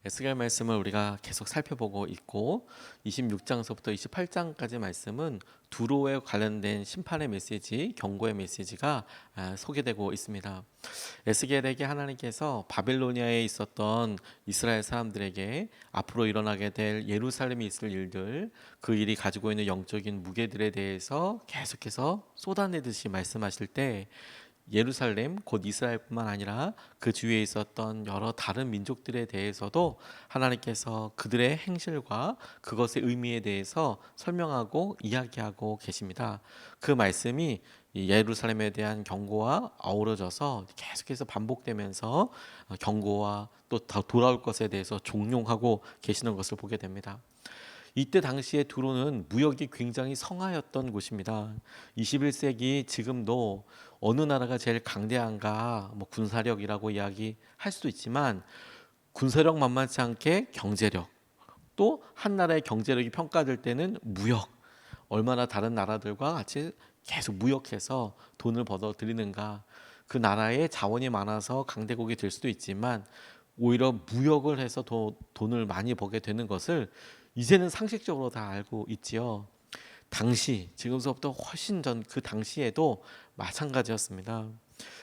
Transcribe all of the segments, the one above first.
에스겔 말씀을 우리가 계속 살펴보고 있고 26장서부터 28장까지 말씀은 두로에 관련된 심판의 메시지, 경고의 메시지가 소개되고 있습니다. 에스겔에게 하나님께서 바벨로니아에 있었던 이스라엘 사람들에게 앞으로 일어나게 될 예루살렘에 있을 일들, 그 일이 가지고 있는 영적인 무게들에 대해서 계속해서 쏟아내듯이 말씀하실 때 예루살렘 곧 이스라엘뿐만 아니라 그 주위에 있었던 여러 다른 민족들에 대해서도 하나님께서 그들의 행실과 그것의 의미에 대해서 설명하고 이야기하고 계십니다. 그 말씀이 이 예루살렘에 대한 경고와 어우러져서 계속해서 반복되면서 경고와 또 돌아올 것에 대해서 종용하고 계시는 것을 보게 됩니다. 이때 당시에 두로는 무역이 굉장히 성하였던 곳입니다. 21세기 지금도 어느 나라가 제일 강대한가, 군사력이라고 이야기할 수도 있지만 군사력 만만치 않게 경제력, 또 한 나라의 경제력이 평가될 때는 무역, 얼마나 다른 나라들과 같이 계속 무역해서 돈을 벌어 들이는가. 그 나라에 자원이 많아서 강대국이 될 수도 있지만 오히려 무역을 해서 돈을 많이 벌게 되는 것을 이제는 상식적으로 다 알고 있지요. 당시, 지금서부터 훨씬 전 그 당시에도 마찬가지였습니다.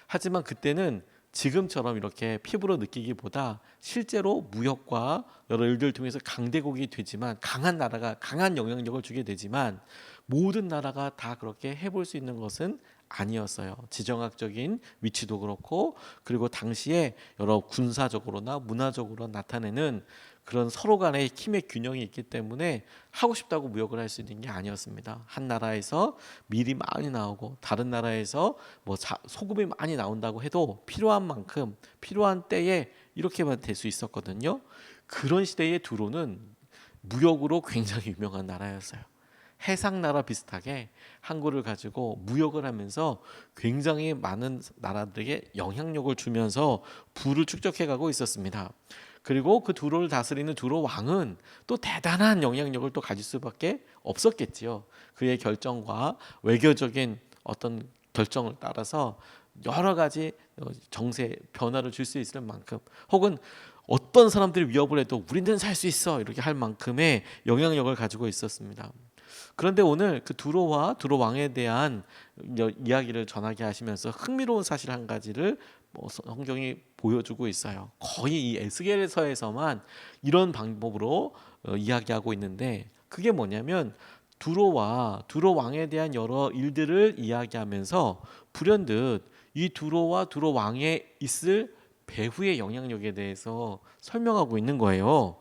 하지만 그때는 지금처럼 이렇게 피부로 느끼기보다 실제로 무역과 여러 일들을 통해서 강대국이 되지만, 강한 나라가 강한 영향력을 주게 되지만 모든 나라가 다 그렇게 해볼 수 있는 것은 아니었어요. 지정학적인 위치도 그렇고, 그리고 당시에 여러 군사적으로나 문화적으로 나타내는 그런 서로 간의 힘의 균형이 있기 때문에 하고 싶다고 무역을 할 수 있는 게 아니었습니다. 한 나라에서 밀이 많이 나오고 다른 나라에서 소금이 많이 나온다고 해도 필요한 만큼 필요한 때에 이렇게만 될 수 있었거든요. 그런 시대의 두로는 무역으로 굉장히 유명한 나라였어요. 해상나라 비슷하게 항구를 가지고 무역을 하면서 굉장히 많은 나라들에게 영향력을 주면서 부를 축적해가고 있었습니다. 그리고 그 두로를 다스리는 두로 왕은 또 대단한 영향력을 또 가질 수밖에 없었겠지요. 그의 결정과 외교적인 어떤 결정을 따라서 여러 가지 정세 변화를 줄 수 있을 만큼, 혹은 어떤 사람들이 위협을 해도 우리는 살 수 있어 이렇게 할 만큼의 영향력을 가지고 있었습니다. 그런데 오늘 그 두로와 두로 왕에 대한 이야기를 전하게 하시면서 흥미로운 사실 한 가지를 성경이 보여주고 있어요. 거의 이 에스겔서에서만 이런 방법으로 이야기하고 있는데, 그게 뭐냐면 두로와 두로 왕에 대한 여러 일들을 이야기하면서 불현듯 이 두로와 두로 왕에 있을 배후의 영향력에 대해서 설명하고 있는 거예요.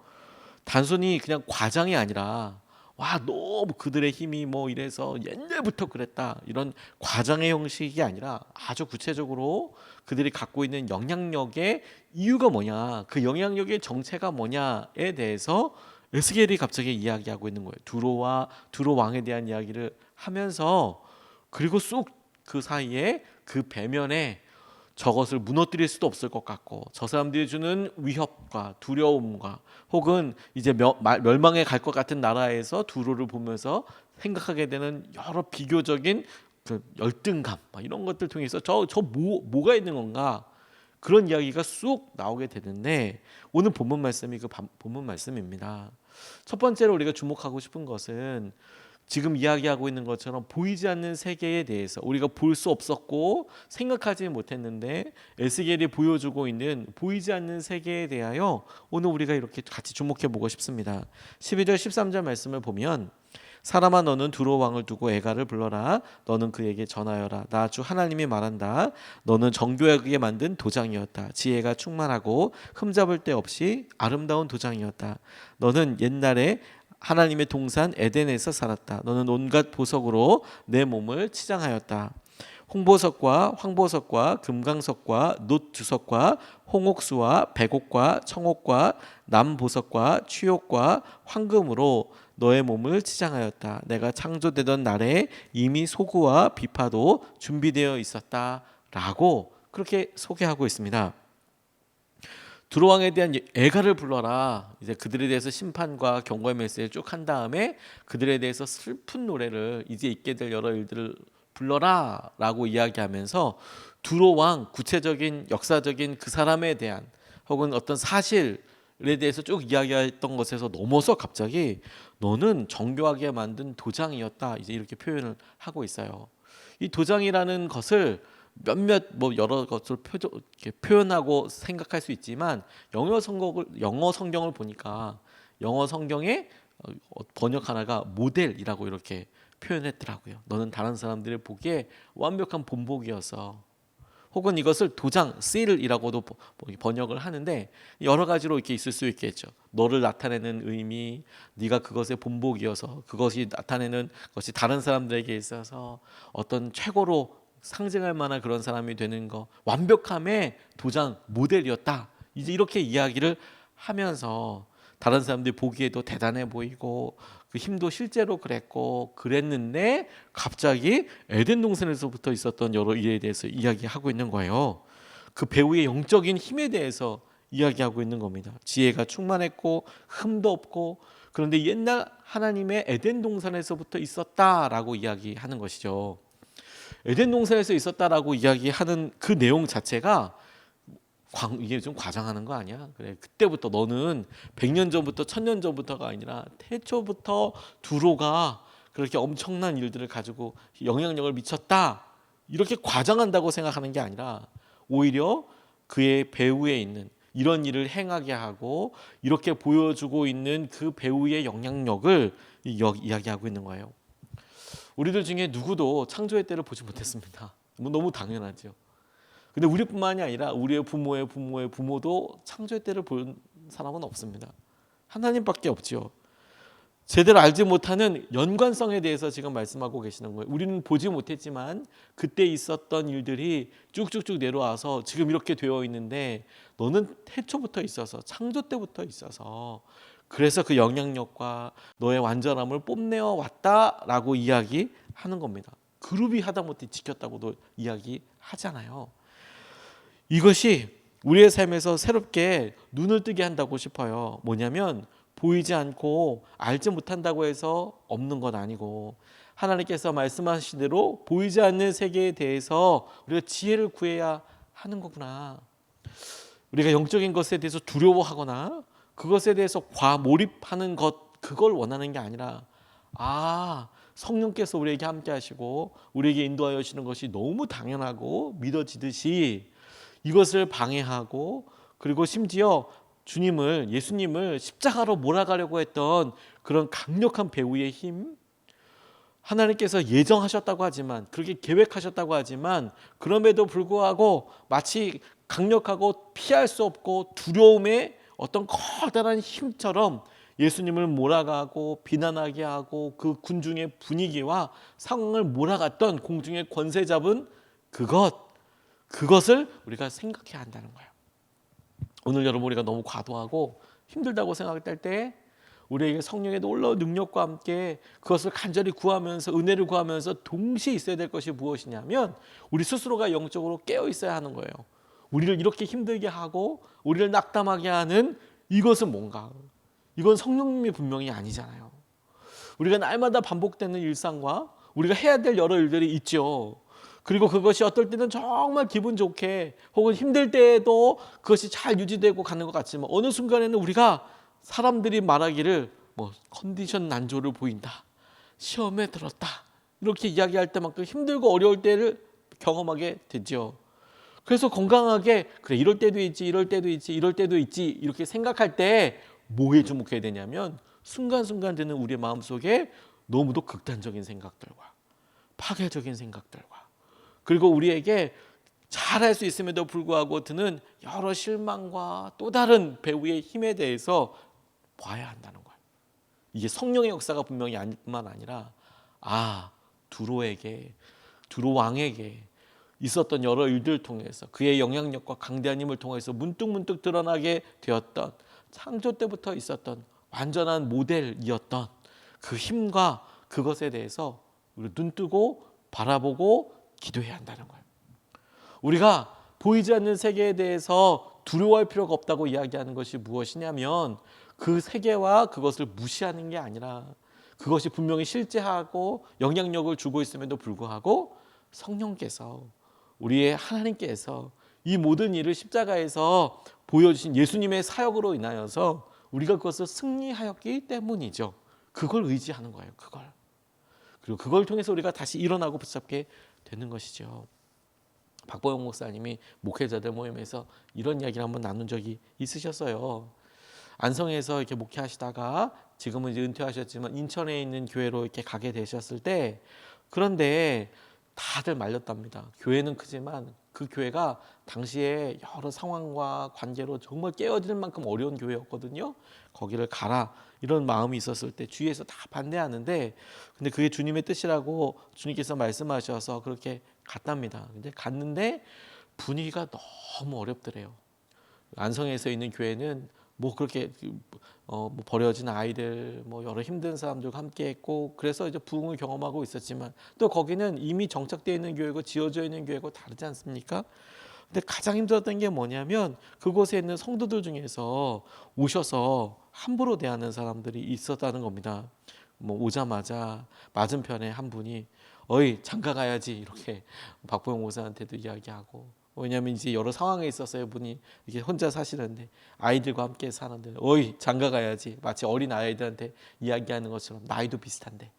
단순히 그냥 과장이 아니라 와 너무 그들의 힘이 이래서 옛날부터 그랬다 이런 과장의 형식이 아니라 아주 구체적으로 그들이 갖고 있는 영향력의 이유가 뭐냐, 그 영향력의 정체가 뭐냐에 대해서 에스겔이 갑자기 이야기하고 있는 거예요. 두로와 두로 왕에 대한 이야기를 하면서, 그리고 쑥 그 사이에 그 배면에 저것을 무너뜨릴 수도 없을 것 같고, 저 사람들이 주는 위협과 두려움과 혹은 이제 멸망에 갈 것 같은 나라에서 두로를 보면서 생각하게 되는 여러 비교적인 그 열등감 이런 것들 통해서 뭐가 있는 건가, 그런 이야기가 쑥 나오게 되는데, 오늘 본문 말씀이 그 본문 말씀입니다. 첫 번째로 우리가 주목하고 싶은 것은 지금 이야기하고 있는 것처럼 보이지 않는 세계에 대해서 우리가 볼 수 없었고 생각하지 못했는데 에스겔이 보여주고 있는 보이지 않는 세계에 대하여 오늘 우리가 이렇게 같이 주목해 보고 싶습니다. 12절 13절 말씀을 보면, 사람아 너는 두로 왕을 두고 에가를 불러라. 너는 그에게 전하여라. 나 주 하나님이 말한다. 너는 정교하게 만든 도장이었다. 지혜가 충만하고 흠잡을 데 없이 아름다운 도장이었다. 너는 옛날에 하나님의 동산 에덴에서 살았다. 너는 온갖 보석으로 내 몸을 치장하였다. 홍보석과 황보석과 금강석과 놋주석과 홍옥수와 백옥과 청옥과 남보석과 취옥과 황금으로 너의 몸을 치장하였다. 내가 창조되던 날에 이미 소구와 비파도 준비되어 있었다 라고 그렇게 소개하고 있습니다. 두로왕에 대한 애가를 불러라. 이제 그들에 대해서 심판과 경고의 메시지를 쭉 한 다음에 그들에 대해서 슬픈 노래를, 이제 있게 될 여러 일들을 불러라 라고 이야기하면서 두로왕, 구체적인 역사적인 그 사람에 대한 혹은 어떤 사실, 대해서 쭉 이야기했던 것에서 넘어서 갑자기 너는 정교하게 만든 도장이었다, 이제 이렇게 표현을 하고 있어요. 이 도장이라는 것을 몇몇 뭐 여러 것을 이렇게 표현하고 생각할 수 있지만 영어 성경을 보니까 영어 성경의 번역 하나가 모델이라고 이렇게 표현했더라고요. 너는 다른 사람들이 보기에 완벽한 본보기여서, 혹은 이것을 도장, seal이라고도 번역을 하는데 여러 가지로 이렇게 있을 수 있겠죠. 너를 나타내는 의미, 네가 그것의 본보기여서 그것이 나타내는 것이 다른 사람들에게 있어서 어떤 최고로 상징할 만한 그런 사람이 되는 거, 완벽함의 도장, 모델이었다, 이제 이렇게 이야기를 하면서 다른 사람들이 보기에도 대단해 보이고 그 힘도 실제로 그랬는데 갑자기 에덴 동산에서부터 있었던 여러 일에 대해서 이야기하고 있는 거예요. 그 배우의 영적인 힘에 대해서 이야기하고 있는 겁니다. 지혜가 충만했고 흠도 없고, 그런데 옛날 하나님의 에덴 동산에서부터 있었다라고 이야기하는 것이죠. 에덴 동산에서 있었다라고 이야기하는 그 내용 자체가 이게 좀 과장하는 거 아니야? 그래, 그때부터 너는 100년 전부터 1000년 전부터가 아니라 태초부터 두로가 그렇게 엄청난 일들을 가지고 영향력을 미쳤다, 이렇게 과장한다고 생각하는 게 아니라 오히려 그의 배후에 있는 이런 일을 행하게 하고 이렇게 보여주고 있는 그 배후의 영향력을 이야기하고 있는 거예요. 우리들 중에 누구도 창조의 때를 보지 못했습니다. 뭐 너무 당연하죠. 근데 우리뿐만이 아니라 우리의 부모의 부모의 부모도 창조의 때를 본 사람은 없습니다. 하나님밖에 없죠. 제대로 알지 못하는 연관성에 대해서 지금 말씀하고 계시는 거예요. 우리는 보지 못했지만 그때 있었던 일들이 쭉쭉쭉 내려와서 지금 이렇게 되어 있는데 너는 태초부터 있어서, 창조 때부터 있어서, 그래서 그 영향력과 너의 완전함을 뽐내어 왔다라고 이야기하는 겁니다. 그룹이 하다못해 지켰다고도 이야기하잖아요. 이것이 우리의 삶에서 새롭게 눈을 뜨게 한다고 싶어요. 뭐냐면 보이지 않고 알지 못한다고 해서 없는 건 아니고, 하나님께서 말씀하신 대로 보이지 않는 세계에 대해서 우리가 지혜를 구해야 하는 거구나. 우리가 영적인 것에 대해서 두려워하거나 그것에 대해서 과몰입하는 것, 그걸 원하는 게 아니라, 성령께서 우리에게 함께 하시고 우리에게 인도하여 주시는 것이 너무 당연하고 믿어지듯이 이것을 방해하고, 그리고 심지어 예수님을 십자가로 몰아가려고 했던 그런 강력한 배후의 힘, 하나님께서 예정하셨다고 하지만, 그렇게 계획하셨다고 하지만, 그럼에도 불구하고 마치 강력하고 피할 수 없고 두려움의 어떤 커다란 힘처럼 예수님을 몰아가고 비난하게 하고 그 군중의 분위기와 상황을 몰아갔던 공중의 권세 잡은 그것을 우리가 생각해야 한다는 거예요. 오늘 여러분, 우리가 너무 과도하고 힘들다고 생각할 때 우리에게 성령의 놀라운 능력과 함께 그것을 간절히 구하면서, 은혜를 구하면서 동시에 있어야 될 것이 무엇이냐면 우리 스스로가 영적으로 깨어 있어야 하는 거예요. 우리를 이렇게 힘들게 하고 우리를 낙담하게 하는 이것은 뭔가, 이건 성령님이 분명히 아니잖아요. 우리가 날마다 반복되는 일상과 우리가 해야 될 여러 일들이 있죠. 그리고 그것이 어떨 때는 정말 기분 좋게 혹은 힘들 때에도 그것이 잘 유지되고 가는 것 같지만, 어느 순간에는 우리가 사람들이 말하기를 컨디션 난조를 보인다, 시험에 들었다, 이렇게 이야기할 때만큼 힘들고 어려울 때를 경험하게 되죠. 그래서 건강하게 그래, 이럴 때도 있지, 이럴 때도 있지, 이럴 때도 있지, 이렇게 생각할 때 뭐에 주목해야 되냐면 순간순간 드는 우리의 마음속에 너무도 극단적인 생각들과 파괴적인 생각들과, 그리고 우리에게 잘할 수 있음에도 불구하고 드는 여러 실망과 또 다른 배후의 힘에 대해서 봐야 한다는 거예요. 이게 성령의 역사가 분명히 아닐뿐만 아니라 두로 왕에게 있었던 여러 일들을 통해서 그의 영향력과 강대한 힘을 통해서 문득문득 드러나게 되었던, 창조 때부터 있었던 완전한 모델이었던 그 힘과 그것에 대해서 우리 눈뜨고 바라보고 기도해야 한다는 거예요. 우리가 보이지 않는 세계에 대해서 두려워할 필요가 없다고 이야기하는 것이 무엇이냐면, 그 세계와 그것을 무시하는 게 아니라 그것이 분명히 실제하고 영향력을 주고 있음에도 불구하고 성령께서, 우리의 하나님께서 이 모든 일을 십자가에서 보여주신 예수님의 사역으로 인하여서 우리가 그것을 승리하였기 때문이죠. 그걸 의지하는 거예요. 그걸. 그리고 그걸 통해서 우리가 다시 일어나고 붙잡게 되는 것이죠. 박보영 목사님이 목회자들 모임에서 이런 이야기를 한번 나눈 적이 있으셨어요. 안성에서 이렇게 목회하시다가 지금은 이제 은퇴하셨지만 인천에 있는 교회로 이렇게 가게 되셨을 때, 그런데 다들 말렸답니다. 교회는 크지만 그 교회가 당시에 여러 상황과 관계로 정말 깨어질 만큼 어려운 교회였거든요. 거기를 가라 이런 마음이 있었을 때 주위에서 다 반대하는데, 근데 그게 주님의 뜻이라고 주님께서 말씀하셔서 그렇게 갔답니다. 근데 갔는데 분위기가 너무 어렵더래요. 안성에서 있는 교회는 뭐 그렇게 뭐 버려진 아이들, 뭐 여러 힘든 사람들과 함께했고, 그래서 이제 부흥을 경험하고 있었지만 또 거기는 이미 정착되어 있는 교회고 지어져 있는 교회고 다르지 않습니까? 근데 가장 힘들었던 게 뭐냐면 그곳에 있는 성도들 중에서 오셔서 함부로 대하는 사람들이 있었다는 겁니다. 뭐 오자마자 맞은편에 한 분이 어이 장가 가야지 이렇게 박보영 목사한테도 이야기하고, 왜냐하면 이제 여러 상황에 있어서 이분이 이렇게 혼자 사시는데 아이들과 함께 사는데 어이 장가 가야지, 마치 어린 아이들한테 이야기하는 것처럼 나이도 비슷한데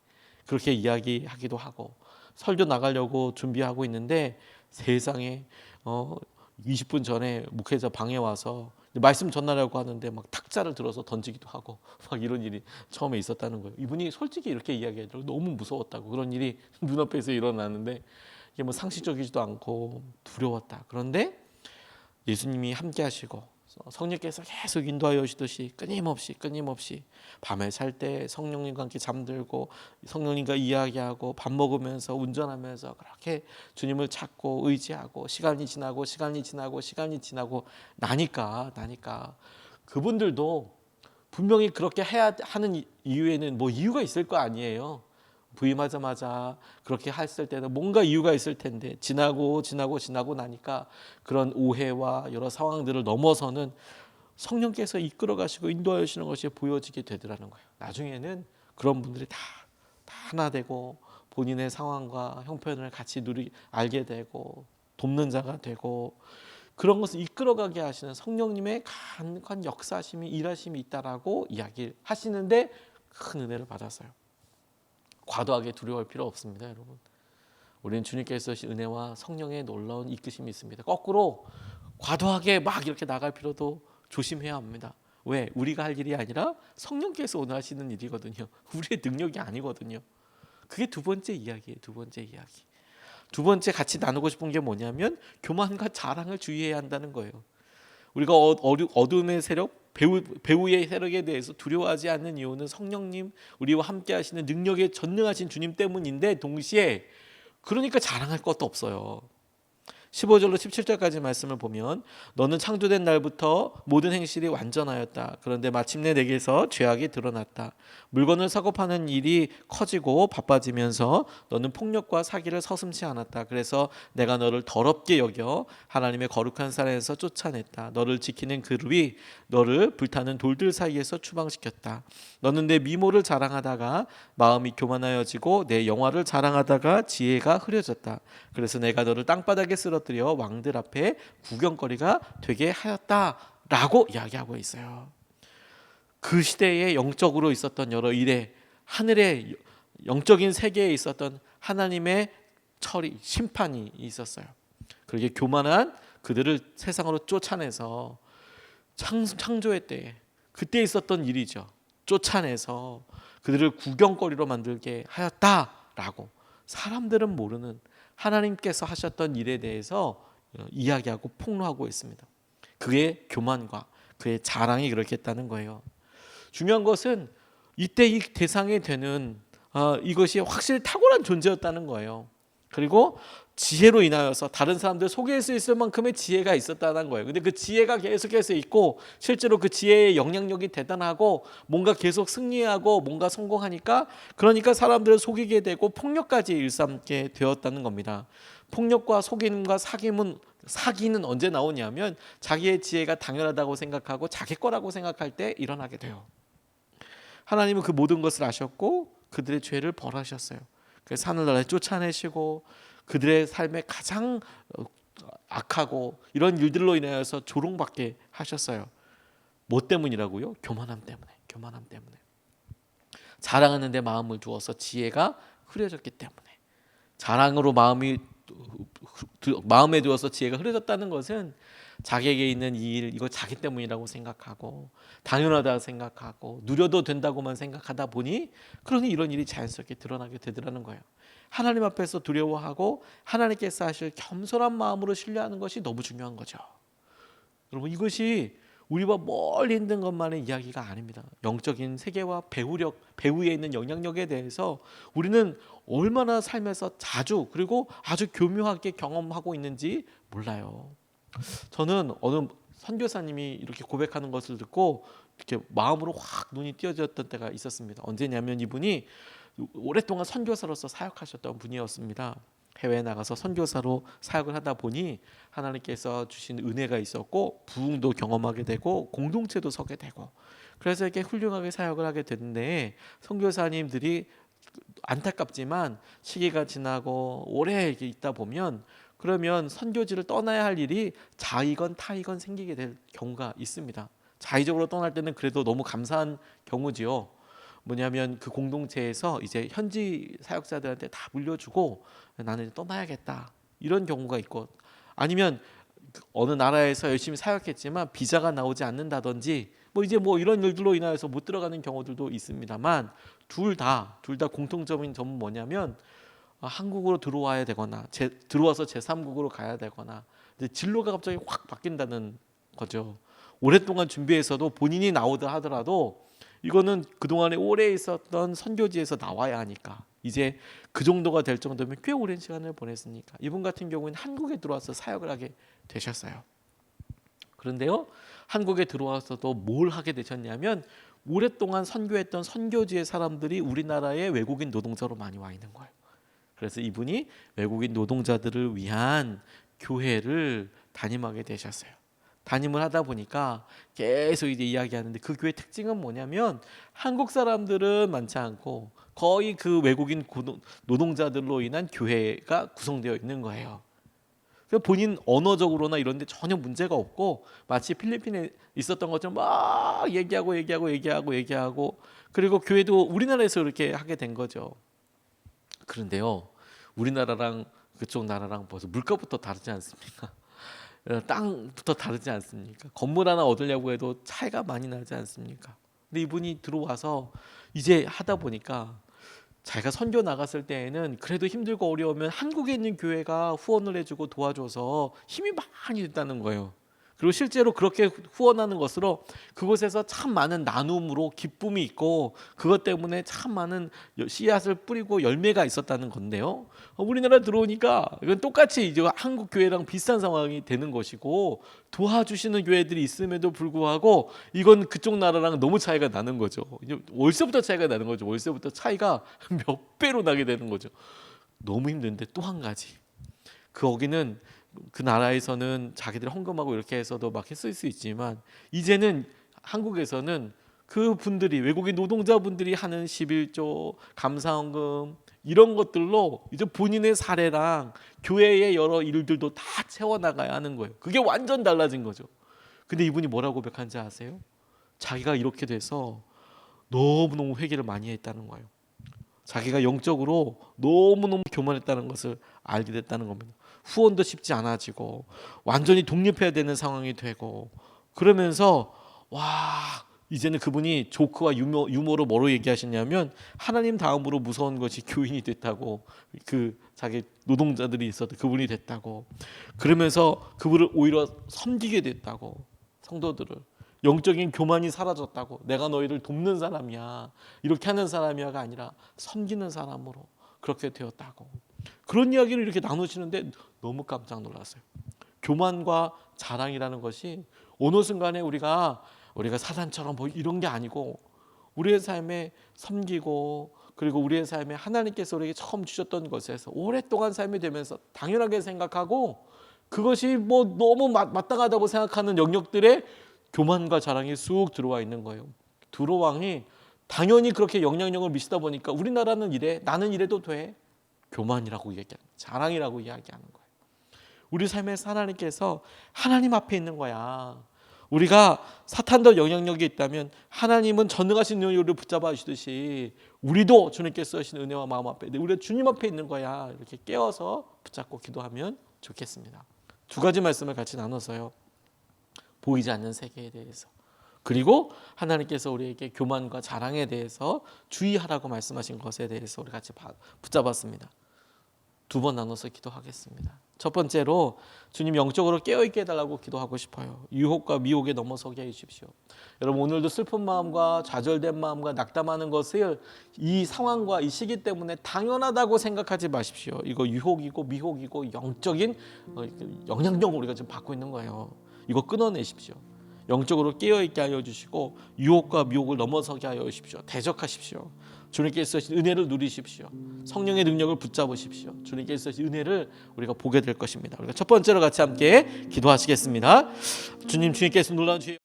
그렇게 이야기하기도 하고, 설교 나가려고 준비하고 있는데 세상에 20분 전에 목회자 방에 와서 말씀 전하려고 하는데 막 탁자를 들어서 던지기도 하고 막 이런 일이 처음에 있었다는 거예요. 이분이 솔직히 이렇게 이야기하더라고요. 너무 무서웠다고. 그런 일이 눈앞에서 일어나는데 이게 뭐 상식적이지도 않고 두려웠다. 그런데 예수님이 함께 하시고 성령께서 계속 인도하여 오시듯이 끊임없이 밤에 잘 때 성령님과 함께 잠들고 성령님과 이야기하고 밥 먹으면서 운전하면서 그렇게 주님을 찾고 의지하고 시간이 지나고 나니까 그분들도 분명히 그렇게 해야 하는 이유에는 뭐 이유가 있을 거 아니에요. 부임하자마자 그렇게 했을 때는 뭔가 이유가 있을 텐데 지나고 나니까 그런 오해와 여러 상황들을 넘어서는 성령께서 이끌어 가시고 인도하여 주시는 것이 보여지게 되더라는 거예요. 나중에는 그런 분들이 다 하나 되고 본인의 상황과 형편을 같이 알게 되고 돕는 자가 되고, 그런 것을 이끌어가게 하시는 성령님의 강한 역사심이 일하심이 있다라고 이야기하시는데 큰 은혜를 받았어요. 과도하게 두려워할 필요 없습니다, 여러분. 우리는 주님께서 주신 은혜와 성령의 놀라운 이끄심이 있습니다. 거꾸로 과도하게 막 이렇게 나갈 필요도 조심해야 합니다. 왜? 우리가 할 일이 아니라 성령께서 오늘 하시는 일이거든요. 우리의 능력이 아니거든요. 그게 두 번째 이야기예요. 두 번째 같이 나누고 싶은 게 뭐냐면 교만과 자랑을 주의해야 한다는 거예요. 우리가 어둠의 세력, 배후의 세력에 대해서 두려워하지 않는 이유는 성령님, 우리와 함께 하시는 능력에 전능하신 주님 때문인데, 동시에 그러니까 자랑할 것도 없어요. 15절로 17절까지 말씀을 보면 너는 창조된 날부터 모든 행실이 완전하였다. 그런데 마침내 내게서 죄악이 드러났다. 물건을 사고 파는 일이 커지고 바빠지면서 너는 폭력과 사기를 서슴지 않았다. 그래서 내가 너를 더럽게 여겨 하나님의 거룩한 산에서 쫓아냈다. 너를 지키는 그룹이 너를 불타는 돌들 사이에서 추방시켰다. 너는 내 미모를 자랑하다가 마음이 교만하여지고 내 영화를 자랑하다가 지혜가 흐려졌다. 그래서 내가 너를 땅바닥에 쓰러뜨려 왕들 앞에 구경거리가 되게 하였다라고 이야기하고 있어요. 그 시대에 영적으로 있었던 여러 일에, 하늘의 영적인 세계에 있었던 하나님의 처리, 심판이 있었어요. 그렇게 교만한 그들을 세상으로 쫓아내서 창조의 때에 그때 있었던 일이죠. 쫓아내서 그들을 구경거리로 만들게 하였다라고 사람들은 모르는 하나님께서 하셨던 일에 대해서 이야기하고 폭로하고 있습니다. 그의 교만과 그의 자랑이 그렇게 했다는 거예요. 중요한 것은 이때 이 대상이 되는 이것이 확실히 탁월한 존재였다는 거예요. 그리고 지혜로 인하여서 다른 사람들 속일 수 있을 만큼의 지혜가 있었다는 거예요. 근데 그 지혜가 계속해서 있고 실제로 그 지혜의 영향력이 대단하고 뭔가 계속 승리하고 뭔가 성공하니까, 그러니까 사람들을 속이게 되고 폭력까지 일삼게 되었다는 겁니다. 폭력과 속임과 사기는 언제 나오냐면 자기의 지혜가 당연하다고 생각하고 자기 거라고 생각할 때 일어나게 돼요. 하나님은 그 모든 것을 아셨고 그들의 죄를 벌하셨어요. 그래서 하늘나라에 쫓아내시고 그들의 삶에 가장 악하고 이런 일들로 인하여서 조롱받게 하셨어요. 뭐 때문이라고요? 교만함 때문에. 교만함 때문에. 자랑하는 데 마음을 두어서 지혜가 흐려졌기 때문에. 자랑으로 마음에 두어서 지혜가 흐려졌다는 것은 자기에게 있는 이 일, 이거 자기 때문이라고 생각하고 당연하다 생각하고 누려도 된다고만 생각하다 보니, 그러니 이런 일이 자연스럽게 드러나게 되더라는 거예요. 하나님 앞에서 두려워하고 하나님께서 하실 겸손한 마음으로 신뢰하는 것이 너무 중요한 거죠. 여러분, 이것이 우리와 멀리 있는 것만의 이야기가 아닙니다. 영적인 세계와 배후에 있는 영향력에 대해서 우리는 얼마나 삶에서 자주 그리고 아주 교묘하게 경험하고 있는지 몰라요. 저는 어느 선교사님이 이렇게 고백하는 것을 듣고 이렇게 마음으로 확 눈이 띄어졌던 때가 있었습니다. 언제냐면 이분이 오랫동안 선교사로서 사역하셨던 분이었습니다. 해외에 나가서 선교사로 사역을 하다 보니 하나님께서 주신 은혜가 있었고 부흥도 경험하게 되고 공동체도 서게 되고, 그래서 이렇게 훌륭하게 사역을 하게 됐는데, 선교사님들이 안타깝지만 시기가 지나고 오래 이렇게 있다 보면 그러면 선교지를 떠나야 할 일이 자이건 타이건 생기게 될 경우가 있습니다. 자의적으로 떠날 때는 그래도 너무 감사한 경우지요. 뭐냐면 그 공동체에서 이제 현지 사역자들한테 다 물려주고 나는 이제 떠나야겠다, 이런 경우가 있고, 아니면 어느 나라에서 열심히 사역했지만 비자가 나오지 않는다든지 뭐 이런 일들로 인하여서 못 들어가는 경우들도 있습니다만, 둘 다 공통점인 점은 뭐냐면 한국으로 들어와야 되거나 들어와서 제3국으로 가야 되거나 진로가 갑자기 확 바뀐다는 거죠. 오랫동안 준비해서도 본인이 나오다 하더라도 이거는 그동안에 오래 있었던 선교지에서 나와야 하니까, 이제 그 정도가 될 정도면 꽤 오랜 시간을 보냈으니까 이분 같은 경우에는 한국에 들어와서 사역을 하게 되셨어요. 그런데요, 한국에 들어와서도 뭘 하게 되셨냐면 오랫동안 선교했던 선교지의 사람들이 우리나라에 외국인 노동자로 많이 와 있는 거예요. 그래서 이분이 외국인 노동자들을 위한 교회를 담임하게 되셨어요. 담임을 하다 보니까 계속 이제 이야기하는데, 그 교회 특징은 뭐냐면 한국 사람들은 많지 않고 거의 그 외국인 노동자들로 인한 교회가 구성되어 있는 거예요. 본인 언어적으로나 이런 데 전혀 문제가 없고 마치 필리핀에 있었던 것처럼 막 얘기하고 그리고 교회도 우리나라에서 이렇게 하게 된 거죠. 그런데요, 우리나라랑 그쪽 나라랑 벌써 물가부터 다르지 않습니까? 땅부터 다르지 않습니까? 건물 하나 얻으려고 해도 차이가 많이 나지 않습니까? 근데 이분이 들어와서 이제 하다 보니까 자기가 선교 나갔을 때에는 그래도 힘들고 어려우면 한국에 있는 교회가 후원을 해주고 도와줘서 힘이 많이 됐다는 거예요. 그리고 실제로 그렇게 후원하는 것으로 그곳에서 참 많은 나눔으로 기쁨이 있고, 그것 때문에 참 많은 씨앗을 뿌리고 열매가 있었다는 건데요. 우리나라 들어오니까 이건 똑같이 이제 한국 교회랑 비슷한 상황이 되는 것이고, 도와주시는 교회들이 있음에도 불구하고 이건 그쪽 나라랑 너무 차이가 나는 거죠. 월세부터 차이가 나는 거죠. 월세부터 차이가 몇 배로 나게 되는 거죠. 너무 힘든데 또 한 가지, 거기는 그 나라에서는 자기들이 헌금하고 이렇게 해서도 막 했을 수 있지만, 이제는 한국에서는 그 분들이 외국인 노동자분들이 하는 11조 감사헌금 이런 것들로 이제 본인의 사례랑 교회의 여러 일들도 다 채워나가야 하는 거예요. 그게 완전 달라진 거죠. 근데 이분이 뭐라고 고백한지 아세요? 자기가 이렇게 돼서 너무너무 회개를 많이 했다는 거예요. 자기가 영적으로 너무너무 교만했다는 것을 알게 됐다는 겁니다. 후원도 쉽지 않아지고 완전히 독립해야 되는 상황이 되고, 그러면서 이제는 그분이 조크와 유머로 뭐로 얘기하셨냐면, 하나님 다음으로 무서운 것이 교인이 됐다고, 그 자기 노동자들이 있었던 그분이 됐다고, 그러면서 그분을 오히려 섬기게 됐다고, 성도들을 영적인 교만이 사라졌다고, 내가 너희를 돕는 사람이야, 이렇게 하는 사람이야가 아니라 섬기는 사람으로 그렇게 되었다고, 그런 이야기를 이렇게 나누시는데 너무 깜짝 놀랐어요. 교만과 자랑이라는 것이 어느 순간에 우리가 사단처럼 뭐 이런 게 아니고, 우리의 삶에 섬기고 그리고 우리의 삶에 하나님께서 우리에게 처음 주셨던 것에서 오랫동안 삶이 되면서 당연하게 생각하고, 그것이 뭐 너무 마땅하다고 생각하는 영역들에 교만과 자랑이 쑥 들어와 있는 거예요. 두로 왕이 당연히 그렇게 영향력을 미치다 보니까 우리나라는 이래, 나는 이래도 돼, 교만이라고 얘기하는, 자랑이라고 이야기하는 거예요. 우리 삶에서 하나님께서 하나님 앞에 있는 거야. 우리가 사탄도 영향력이 있다면 하나님은 전능하신 은혜를 붙잡아 주시듯이 우리도 주님께서 하신 은혜와 마음 앞에, 우리가 주님 앞에 있는 거야. 이렇게 깨어서 붙잡고 기도하면 좋겠습니다. 두 가지 말씀을 같이 나눠서요. 보이지 않는 세계에 대해서, 그리고 하나님께서 우리에게 교만과 자랑에 대해서 주의하라고 말씀하신 것에 대해서 우리 같이 붙잡았습니다. 두 번 나눠서 기도하겠습니다. 첫 번째로 주님 영적으로 깨어있게 해달라고 기도하고 싶어요. 유혹과 미혹에 넘어서게 해주십시오. 여러분, 오늘도 슬픈 마음과 좌절된 마음과 낙담하는 것을 이 상황과 이 시기 때문에 당연하다고 생각하지 마십시오. 이거 유혹이고 미혹이고 영적인 영향력을 우리가 지금 받고 있는 거예요. 이거 끊어내십시오. 영적으로 깨어있게 하여 주시고 유혹과 미혹을 넘어서게 하여 주십시오. 대적하십시오. 주님께서 하신 은혜를 누리십시오. 성령의 능력을 붙잡으십시오. 주님께서 하신 은혜를 우리가 보게 될 것입니다. 우리가 첫 번째로 같이 함께 기도하시겠습니다. 주님께서 놀라운 주의